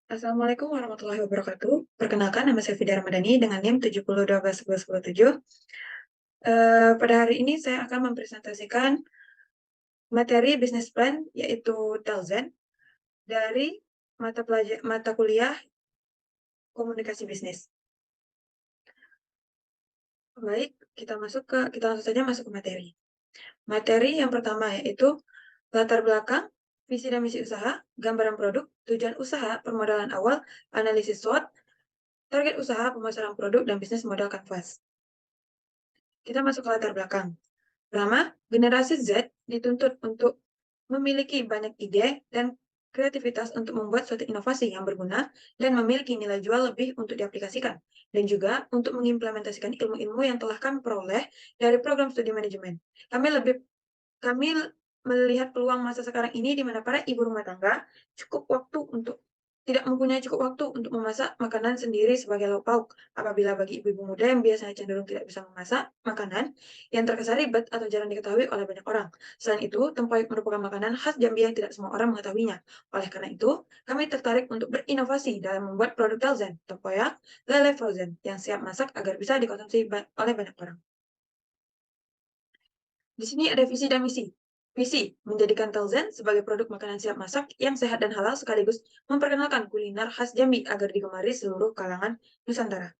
Assalamualaikum warahmatullahi wabarakatuh. Perkenalkan, nama saya Fida Ramadhani dengan NIM 70121110. Pada hari ini saya akan mempresentasikan materi business plan, yaitu Telzen, dari mata kuliah komunikasi bisnis. Baik, kita langsung saja masuk ke materi. Materi yang pertama yaitu latar belakang, visi dan misi usaha, gambaran produk, tujuan usaha, permodalan awal, analisis SWOT, target usaha, pemasaran produk, dan bisnis model kanvas. Kita masuk ke latar belakang. Pertama, generasi Z dituntut untuk memiliki banyak ide dan kreativitas untuk membuat suatu inovasi yang berguna dan memiliki nilai jual lebih untuk diaplikasikan, dan juga untuk mengimplementasikan ilmu-ilmu yang telah kami peroleh dari program studi manajemen. Kami melihat peluang masa sekarang ini di mana para ibu rumah tangga tidak mempunyai cukup waktu untuk memasak makanan sendiri sebagai lauk pauk. Apabila bagi ibu-ibu muda yang biasanya cenderung tidak bisa memasak makanan yang terkesan ribet atau jarang diketahui oleh banyak orang. Selain itu, tempoyak merupakan makanan khas Jambi yang tidak semua orang mengetahuinya. Oleh karena itu, kami tertarik untuk berinovasi dalam membuat produk Telzen, tempoyak, lele frozen, yang siap masak agar bisa dikonsumsi oleh banyak orang. Di sini ada visi dan misi. Visi, menjadikan Telzen sebagai produk makanan siap masak yang sehat dan halal sekaligus memperkenalkan kuliner khas Jambi agar digemari seluruh kalangan Nusantara.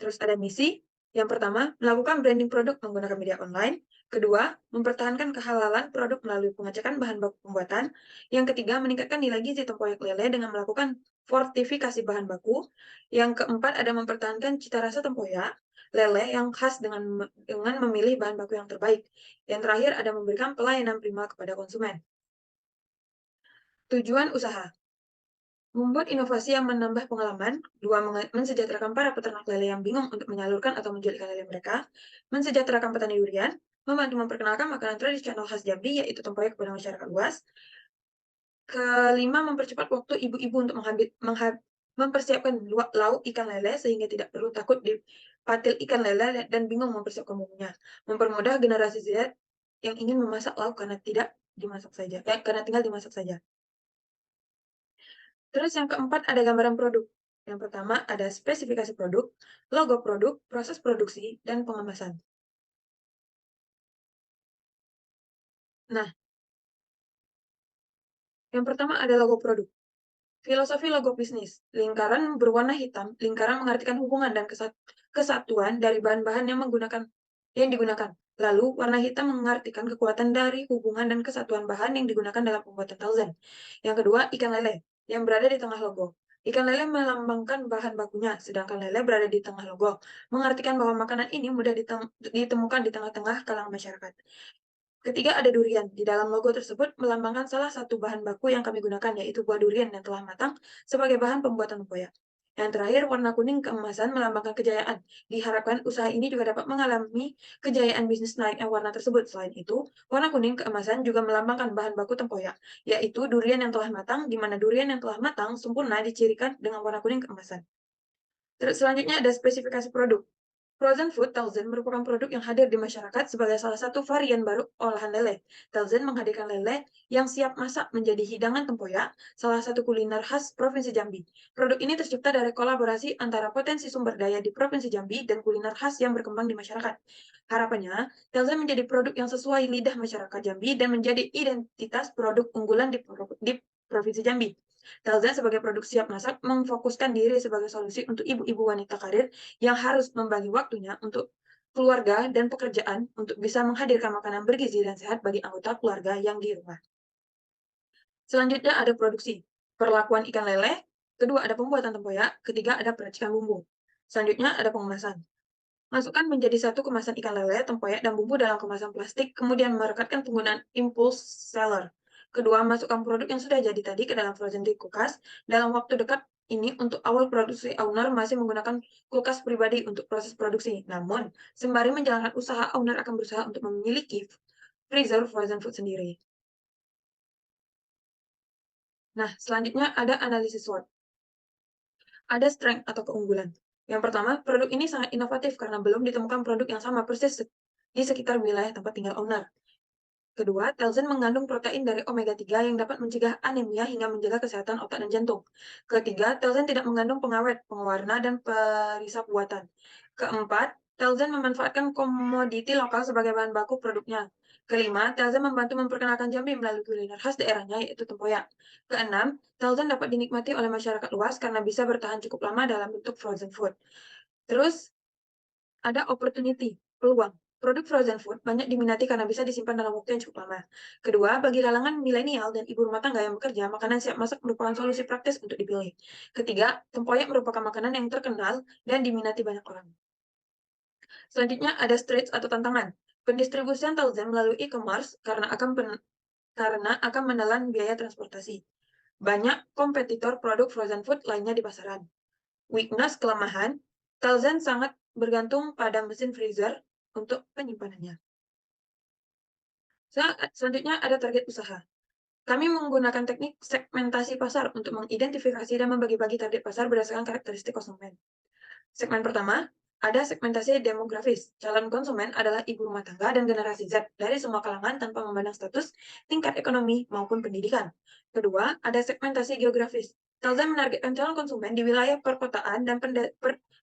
Terus ada misi, yang pertama, melakukan branding produk menggunakan media online. Kedua, mempertahankan kehalalan produk melalui pengecekan bahan baku pembuatan. Yang ketiga, meningkatkan nilai gizi tempoyak lele dengan melakukan fortifikasi bahan baku. Yang keempat, ada mempertahankan cita rasa tempoyak lele yang khas dengan memilih bahan baku yang terbaik. Yang terakhir, ada memberikan pelayanan prima kepada konsumen. Tujuan usaha. Membuat inovasi yang menambah pengalaman, dua, mensejahterakan para peternak lele yang bingung untuk menyalurkan atau menjual ikan lele mereka, mensejahterakan petani durian, membantu memperkenalkan makanan tradisional khas Jambi, yaitu tempoyak kepada masyarakat luas. Kelima, mempercepat waktu ibu-ibu untuk mempersiapkan lauk ikan lele sehingga tidak perlu takut dipatil ikan lele dan bingung mempersiapkan bumbunya. Mempermudah generasi Z yang ingin memasak lauk karena karena tinggal dimasak saja. Terus yang keempat ada gambaran produk. Yang pertama ada spesifikasi produk, logo produk, proses produksi, dan pengemasan. Nah, yang pertama ada logo produk. Filosofi logo bisnis. Lingkaran berwarna hitam, lingkaran mengartikan hubungan dan kesatuan dari bahan-bahan yang digunakan. Lalu, warna hitam mengartikan kekuatan dari hubungan dan kesatuan bahan yang digunakan dalam pembuatan Telzen. Yang kedua, ikan lele, yang berada di tengah logo. Ikan lele melambangkan bahan bakunya, sedangkan lele berada di tengah logo, mengartikan bahwa makanan ini mudah ditemukan di tengah-tengah kalangan masyarakat. Ketiga, ada durian. Di dalam logo tersebut melambangkan salah satu bahan baku yang kami gunakan, yaitu buah durian yang telah matang sebagai bahan pembuatan tempoyak. Yang terakhir, warna kuning keemasan melambangkan kejayaan. Diharapkan usaha ini juga dapat mengalami kejayaan bisnis naiknya warna tersebut. Selain itu, warna kuning keemasan juga melambangkan bahan baku tempoyak, yaitu durian yang telah matang, di mana durian yang telah matang sempurna dicirikan dengan warna kuning keemasan. Terus selanjutnya ada spesifikasi produk. Frozen food Telzen merupakan produk yang hadir di masyarakat sebagai salah satu varian baru olahan lele. Telzen menghadirkan lele yang siap masak menjadi hidangan tempoyak, salah satu kuliner khas Provinsi Jambi. Produk ini tercipta dari kolaborasi antara potensi sumber daya di Provinsi Jambi dan kuliner khas yang berkembang di masyarakat. Harapannya, Telzen menjadi produk yang sesuai lidah masyarakat Jambi dan menjadi identitas produk unggulan di Provinsi Jambi. Telzen sebagai produk siap masak memfokuskan diri sebagai solusi untuk ibu-ibu wanita karir yang harus membagi waktunya untuk keluarga dan pekerjaan untuk bisa menghadirkan makanan bergizi dan sehat bagi anggota keluarga yang di rumah. Selanjutnya ada produksi. Perlakuan ikan lele, kedua ada pembuatan tempoyak, ketiga ada peracikan bumbu. Selanjutnya ada pengemasan. Masukkan menjadi satu kemasan ikan lele, tempoyak, dan bumbu dalam kemasan plastik, kemudian merekatkan penggunaan impulse seller. Kedua, masukkan produk yang sudah jadi tadi ke dalam frozen di kulkas. Dalam waktu dekat ini, untuk awal produksi, owner masih menggunakan kulkas pribadi untuk proses produksi. Namun, sembari menjalankan usaha, owner akan berusaha untuk memiliki freezer frozen food sendiri. Nah, selanjutnya ada analisis SWOT. Ada strength atau keunggulan. Yang pertama, produk ini sangat inovatif karena belum ditemukan produk yang sama persis di sekitar wilayah tempat tinggal owner. Kedua, Telzen mengandung protein dari omega 3 yang dapat mencegah anemia hingga menjaga kesehatan otak dan jantung. Ketiga, Telzen tidak mengandung pengawet, pewarna, dan perisap buatan. Keempat, Telzen memanfaatkan komoditi lokal sebagai bahan baku produknya. Kelima, Telzen membantu memperkenalkan Jambi melalui kuliner khas daerahnya, yaitu tempoyak. Keenam, Telzen dapat dinikmati oleh masyarakat luas karena bisa bertahan cukup lama dalam bentuk frozen food. Terus, ada opportunity, peluang. Produk frozen food banyak diminati karena bisa disimpan dalam waktu yang cukup lama. Kedua, bagi kalangan milenial dan ibu rumah tangga yang bekerja, makanan siap masak merupakan solusi praktis untuk dipilih. Ketiga, tempoyak merupakan makanan yang terkenal dan diminati banyak orang. Selanjutnya ada stretch atau tantangan. Pendistribusian Telzen melalui e-commerce karena akan menelan biaya transportasi. Banyak kompetitor produk frozen food lainnya di pasaran. Weakness, kelemahan, Telzen sangat bergantung pada mesin freezer untuk penyimpanannya. Selanjutnya ada target usaha. Kami menggunakan teknik segmentasi pasar untuk mengidentifikasi dan membagi-bagi target pasar berdasarkan karakteristik konsumen. Segmen pertama, ada segmentasi demografis. Calon konsumen adalah ibu rumah tangga dan generasi Z dari semua kalangan tanpa memandang status, tingkat ekonomi, maupun pendidikan. Kedua, ada segmentasi geografis. Telzen menargetkan calon konsumen di wilayah perkotaan dan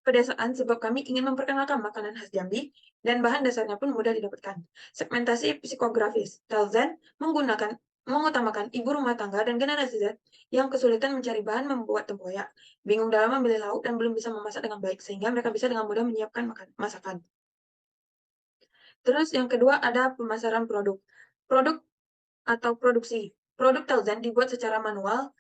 pedesaan sebab kami ingin memperkenalkan makanan khas Jambi dan bahan dasarnya pun mudah didapatkan. Segmentasi psikografis. Telzen mengutamakan ibu rumah tangga dan generasi Z yang kesulitan mencari bahan membuat tempoyak, bingung dalam memilih lauk, dan belum bisa memasak dengan baik, sehingga mereka bisa dengan mudah menyiapkan masakan. Terus yang kedua ada pemasaran produk. Produk atau produksi. Produk Telzen dibuat secara manual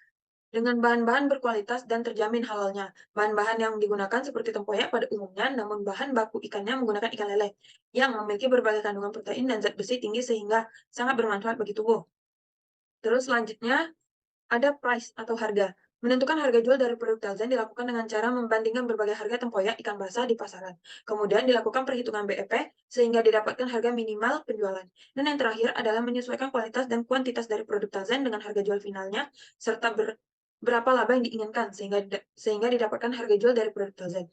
dengan bahan-bahan berkualitas dan terjamin halalnya. Bahan-bahan yang digunakan seperti tempoyak pada umumnya, namun bahan baku ikannya menggunakan ikan lele yang memiliki berbagai kandungan protein dan zat besi tinggi sehingga sangat bermanfaat bagi tubuh. Terus selanjutnya ada price atau harga. Menentukan harga jual dari produk Telzen dilakukan dengan cara membandingkan berbagai harga tempoyak ikan basah di pasaran. Kemudian dilakukan perhitungan BEP sehingga didapatkan harga minimal penjualan. Dan yang terakhir adalah menyesuaikan kualitas dan kuantitas dari produk Telzen dengan harga jual finalnya serta berapa laba yang diinginkan sehingga didapatkan harga jual dari produk Telzen.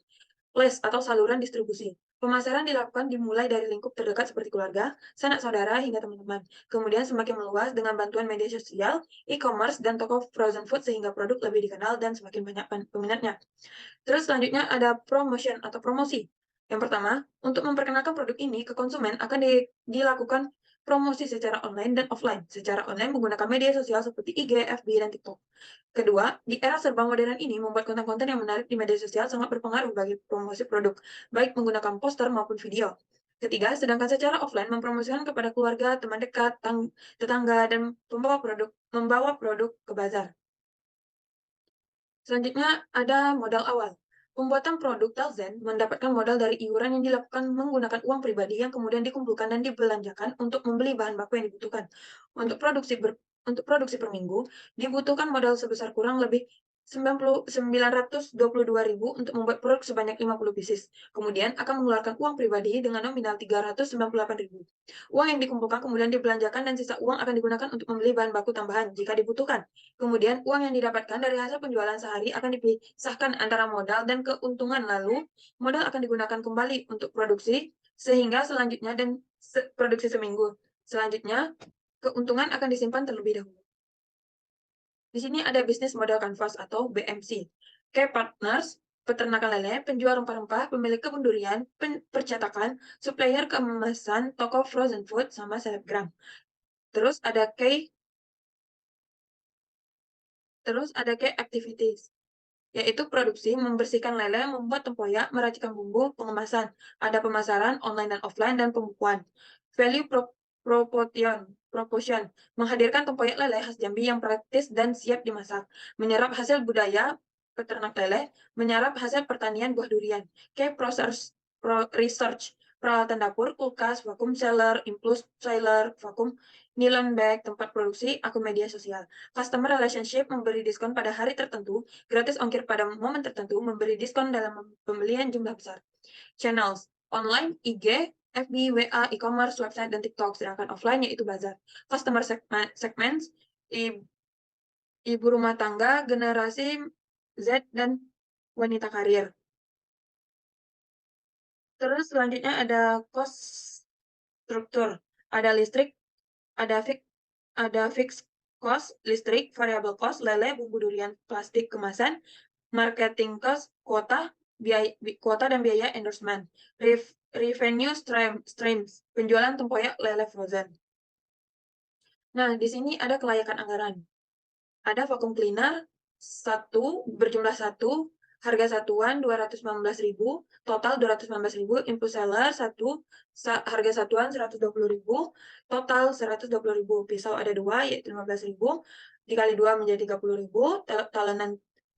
Les atau saluran distribusi. Pemasaran dilakukan dimulai dari lingkup terdekat seperti keluarga, sanak saudara, hingga teman-teman. Kemudian semakin meluas dengan bantuan media sosial, e-commerce, dan toko frozen food sehingga produk lebih dikenal dan semakin banyak peminatnya. Terus selanjutnya ada promotion atau promosi. Yang pertama, untuk memperkenalkan produk ini ke konsumen akan dilakukan promosi secara online dan offline. Secara online menggunakan media sosial seperti IG, FB, dan TikTok. Kedua, di era serba modern ini, membuat konten-konten yang menarik di media sosial sangat berpengaruh bagi promosi produk, baik menggunakan poster maupun video. Ketiga, sedangkan secara offline mempromosikan kepada keluarga, teman dekat, tetangga, dan membawa produk ke bazar. Selanjutnya ada modal awal. Pembuatan produk Telzen mendapatkan modal dari iuran yang dilakukan menggunakan uang pribadi yang kemudian dikumpulkan dan dibelanjakan untuk membeli bahan baku yang dibutuhkan. Untuk produksi per minggu dibutuhkan modal sebesar kurang lebih 922.000 untuk membuat produk sebanyak 50 pieces. Kemudian akan mengeluarkan uang pribadi dengan nominal 398.000. Uang yang dikumpulkan kemudian dibelanjakan dan sisa uang akan digunakan untuk membeli bahan baku tambahan jika dibutuhkan. Kemudian uang yang didapatkan dari hasil penjualan sehari akan dipisahkan antara modal dan keuntungan, lalu modal akan digunakan kembali untuk produksi sehingga selanjutnya dan produksi seminggu. Selanjutnya, keuntungan akan disimpan terlebih dahulu. Di sini ada bisnis model canvas atau BMC. Kayak partners, peternakan lele, penjual rempah-rempah, pemilik kebun durian, percetakan, supplier kemasan, toko frozen food, sama selebgram. Terus ada key activities, yaitu produksi, membersihkan lele, membuat tempoyak, meracikan bumbu, pengemasan. Ada pemasaran online dan offline, dan pembukuan. Value proportion, menghadirkan tempoyak lele khas Jambi yang praktis dan siap dimasak. Menyerap hasil budaya peternak lele, menyerap hasil pertanian buah durian. Research, peralatan dapur, kulkas, vacuum sealer, impulse sealer, vacuum nylon bag, tempat produksi, akun media sosial. Customer relationship, memberi diskon pada hari tertentu, gratis ongkir pada momen tertentu, memberi diskon dalam pembelian jumlah besar. Channels, online, IG, FB, WA, e-commerce, website, dan TikTok, sedangkan offline yaitu bazar. Customer segments, ibu rumah tangga, generasi Z, dan wanita karir. Terus selanjutnya ada cost struktur. Ada listrik, Ada fixed cost, listrik, variable cost, lele, bumbu durian, plastik kemasan, marketing cost, kuota dan biaya endorsement, revenue streams, penjualan tempoyak lele frozen. Nah, di sini ada kelayakan anggaran. Ada vacuum cleaner satu berjumlah satu, harga satuan 219.000, total 219.000, input seller satu, harga satuan 120.000, total 120.000. Pisau ada dua, yaitu 15.000, dikali 2 menjadi 30.000,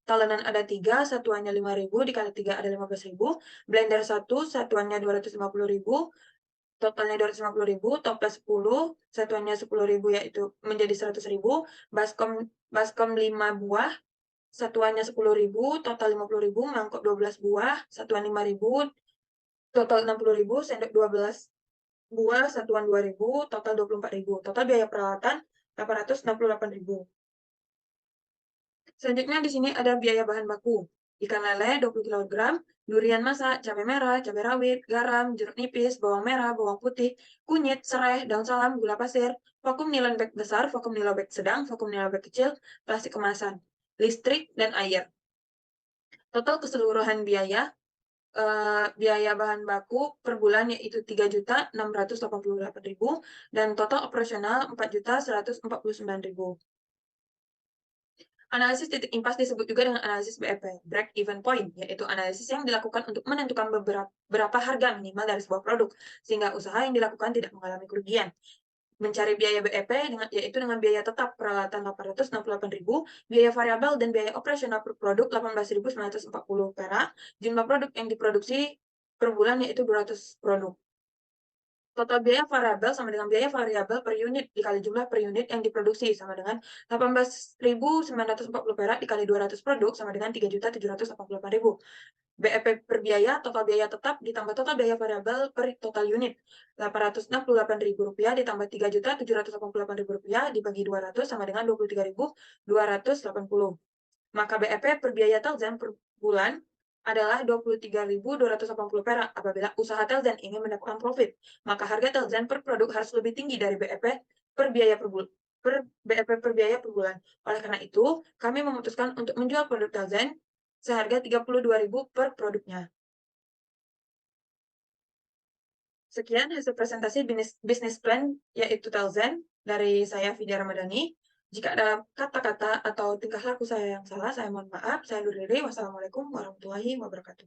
talenan ada 3, satuannya 5.000, dikali 3 ada 15.000, blender 1, satuannya 250.000, totalnya 250.000, toples 10, satuannya 10.000 yaitu menjadi 100.000, baskom 5 buah, satuannya 10.000, total 50.000, mangkok 12 buah, satuan 5.000, total 60.000, sendok 12 buah, satuan 2.000, total 24.000. Total biaya peralatan 868.000. Selanjutnya di sini ada biaya bahan baku. Ikan lele 20 kg, durian masak, cabai merah, cabai rawit, garam, jeruk nipis, bawang merah, bawang putih, kunyit, serai, daun salam, gula pasir, vakum nilon bag besar, vakum nilon bag sedang, vakum nilon bag kecil, plastik kemasan, listrik, dan air. Total keseluruhan biaya bahan baku per bulan yaitu 3.688.000 dan total operasional 4.149.000. Analisis titik impas disebut juga dengan analisis BEP, break even point, yaitu analisis yang dilakukan untuk menentukan berapa harga minimal dari sebuah produk, sehingga usaha yang dilakukan tidak mengalami kerugian. Mencari biaya BEP yaitu dengan biaya tetap peralatan 868.000, biaya variabel dan biaya operasional per produk 18.940 perak, jumlah produk yang diproduksi per bulan yaitu 200 produk. Total biaya variabel sama dengan biaya variabel per unit dikali jumlah per unit yang diproduksi sama dengan 18.940 perak dikali 200 produk sama dengan 3.788.000. BEP per biaya, total biaya tetap ditambah total biaya variabel per total unit. Rp868.000 ditambah Rp3.788.000 dibagi 200 sama dengan Rp23.280. Maka BEP per biaya Telzen per bulan adalah Rp23.280 perak. Apabila usaha Telzen ingin mendapatkan profit, maka harga Telzen per produk harus lebih tinggi dari BEP per biaya per bulan. Oleh karena itu, kami memutuskan untuk menjual produk Telzen seharga Rp32.000 per produknya. Sekian hasil presentasi bisnis plan yaitu Telzen dari saya Vidya Ramadhani. Jika ada kata-kata atau tingkah laku saya yang salah, saya mohon maaf. Saya undur diri. Wassalamualaikum warahmatullahi wabarakatuh.